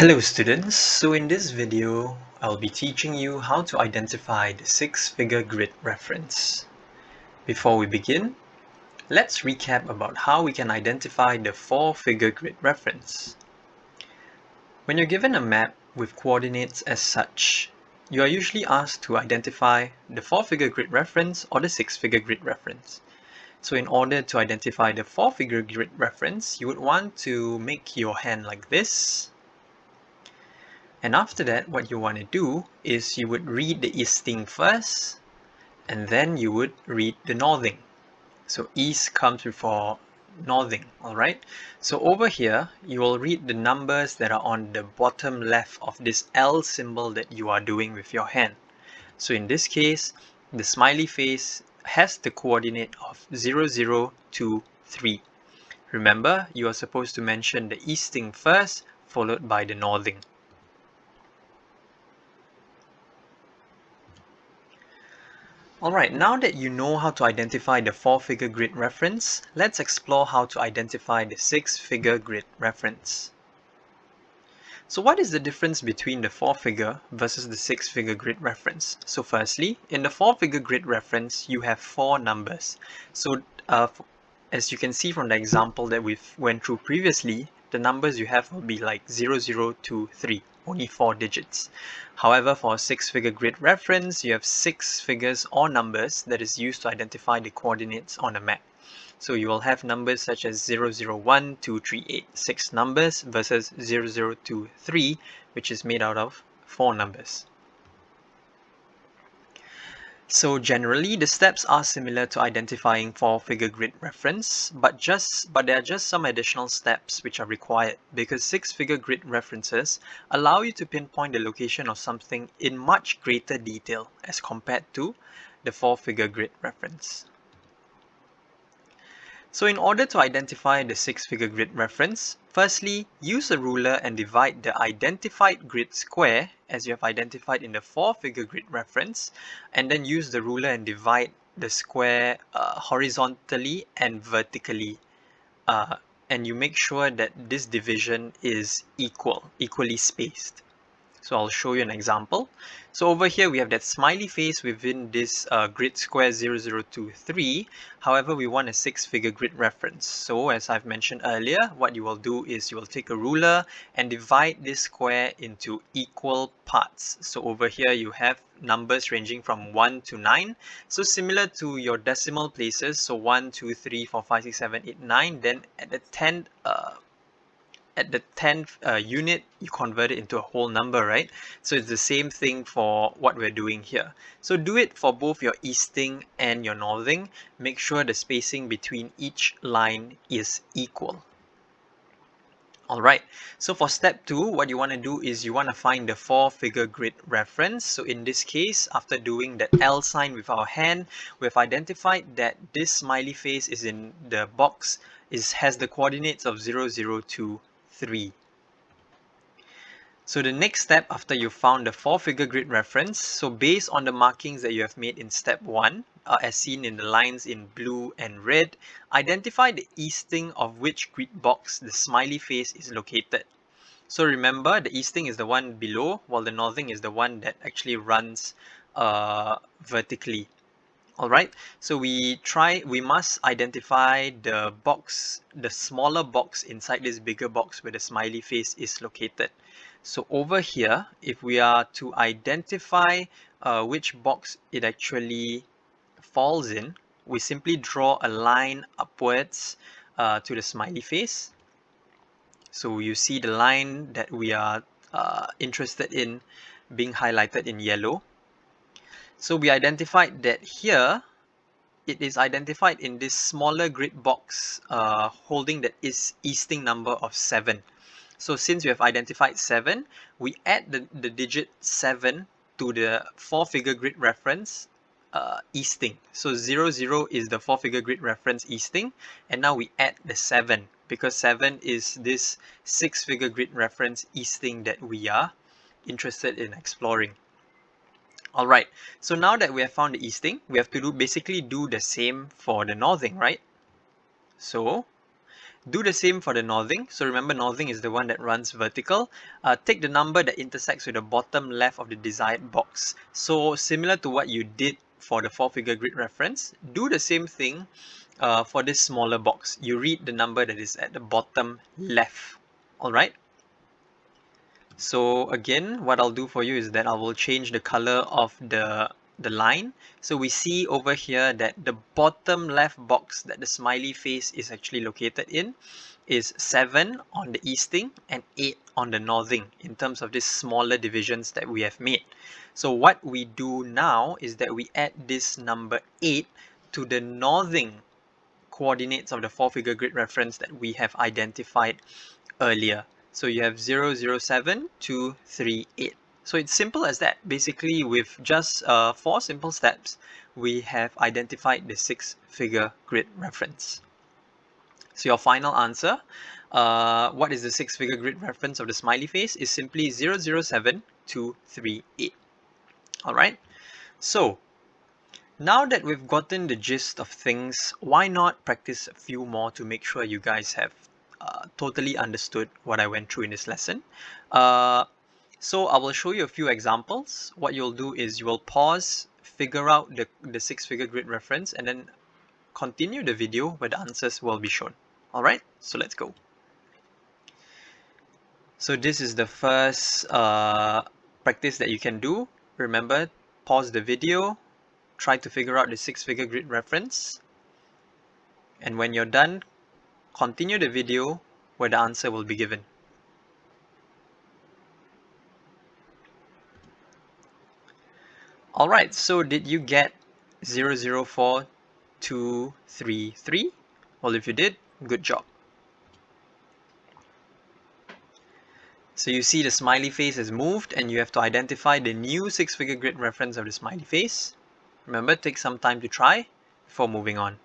Hello students, so in this video I'll be teaching you how to identify the six-figure grid reference. Before we begin, let's recap about how we can identify the four-figure grid reference. When you're given a map with coordinates as such, you are usually asked to identify the four-figure grid reference or the six-figure grid reference. So in order to identify the four-figure grid reference, you would want to make your hand like this. And after that, what you want to do is you would read the easting first, and then you would read the northing. So east comes before northing, alright? So over here, you will read the numbers that are on the bottom left of this L symbol that you are doing with your hand. So in this case, the smiley face has the coordinate of 0, 0, 2, 3. Remember, you are supposed to mention the easting first, followed by the northing. Alright, now that you know how to identify the four-figure grid reference, let's explore how to identify the six-figure grid reference. So what is the difference between the four-figure versus the six-figure grid reference? So firstly, in the four-figure grid reference, you have four numbers. So as you can see from the example that we've went through previously, the numbers you have will be like 0, 0, 2, 3, only 4 digits. However, for a six-figure grid reference, you have 6 figures or numbers that is used to identify the coordinates on a map. So you will have numbers such as 001, 2, 3, 8, 6 numbers versus 0023, which is made out of 4 numbers. So generally, the steps are similar to identifying four-figure grid reference, but there are just some additional steps which are required because six-figure grid references allow you to pinpoint the location of something in much greater detail as compared to the four-figure grid reference. So in order to identify the six-figure grid reference, firstly, use a ruler and divide the identified grid square as you have identified in the four-figure grid reference, and then use the ruler and divide the square horizontally and vertically. And you make sure that this division is equally spaced. So I'll show you an example. So over here we have that smiley face within this grid square 0023. However, we want a six-figure grid reference. So as I've mentioned earlier, what you will do is you will take a ruler and divide this square into equal parts. So over here you have numbers ranging from 1 to 9. So similar to your decimal places, so 1, 2, 3, 4, 5, 6, 7, 8, 9, then at the 10th unit, you convert it into a whole number, right? So it's the same thing for what we're doing here. So do it for both your easting and your northing. Make sure the spacing between each line is equal. Alright, so for step 2, what you want to do is you want to find the four-figure grid reference. So in this case, after doing that L sign with our hand, we've identified that this smiley face is in the box, has the coordinates of 0, 0, 2, 3. So the next step after you found the four-figure grid reference, so based on the markings that you have made in step 1, as seen in the lines in blue and red, identify the easting of which grid box the smiley face is located. So remember, the easting is the one below, while the northing is the one that actually runs vertically. Alright, so we must identify the box, the smaller box inside this bigger box where the smiley face is located. So over here, if we are to identify which box it actually falls in, we simply draw a line upwards to the smiley face. So you see the line that we are interested in being highlighted in yellow. So we identified that here, it is identified in this smaller grid box holding the easting number of 7. So since we have identified 7, we add the digit 7 to the four-figure grid reference easting. So 0, 0 is the four-figure grid reference easting, and now we add the 7 because 7 is this six-figure grid reference easting that we are interested in exploring. Alright, so now that we have found the easting, we have to basically do the same for the northing, right? So Do the same for the northing. So remember, northing is the one that runs vertical. Take the number that intersects with the bottom left of the desired box. So similar to what you did for the 4-figure grid reference, do the same thing for this smaller box. You read the number that is at the bottom left. Alright? So again, what I'll do for you is that I will change the color of the line. So we see over here that the bottom left box that the smiley face is actually located in is 7 on the easting and 8 on the northing in terms of these smaller divisions that we have made. So what we do now is that we add this number 8 to the northing coordinates of the 4-figure grid reference that we have identified earlier. So you have 0, 0, 7, 2, 3, 8. So it's simple as that. Basically, with just 4 simple steps, we have identified the 6-figure grid reference. So your final answer, what is the 6-figure grid reference of the smiley face, is simply 0, 0, 7, 2, 3, 8. Alright, so now that we've gotten the gist of things, why not practice a few more to make sure you guys have totally understood what I went through in this lesson. So I will show you a few examples. What you'll do is you will pause, figure out the 6-figure grid reference, and then continue the video where the answers will be shown. Alright, so let's go. So this is the first practice that you can do. Remember, pause the video, try to figure out the 6-figure grid reference, and when you're done, continue the video where the answer will be given. Alright, so did you get 004233? Well, if you did, good job. So you see the smiley face has moved and you have to identify the new 6-figure grid reference of the smiley face. Remember, take some time to try before moving on.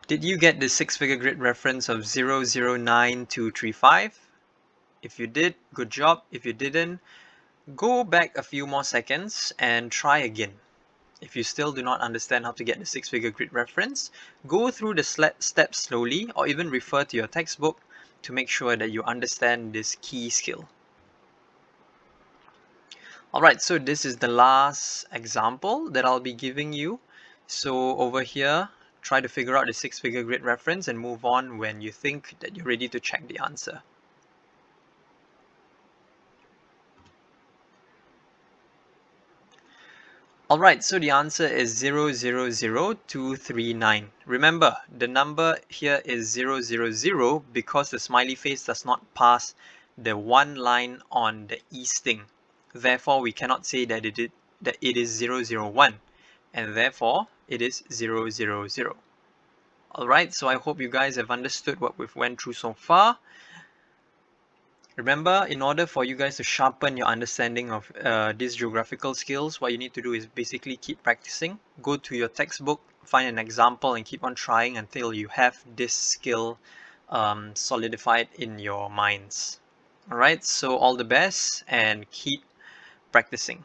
Did you get the 6-figure grid reference of 009235? If you did, good job. If you didn't, go back a few more seconds and try again. If you still do not understand how to get the 6-figure grid reference, go through the steps slowly or even refer to your textbook to make sure that you understand this key skill. Alright, so this is the last example that I'll be giving you. So over here, try to figure out the 6-figure grid reference and move on when you think that you're ready to check the answer. Alright, so the answer is 000239. Remember, the number here is 000 because the smiley face does not pass the one line on the easting. Therefore, we cannot say that it is 001, and therefore it is 000. Alright, so I hope you guys have understood what we've went through so far. Remember, in order for you guys to sharpen your understanding of these geographical skills, what you need to do is basically keep practicing. Go to your textbook, find an example, and keep on trying until you have this skill solidified in your minds. Alright, so all the best and keep practicing.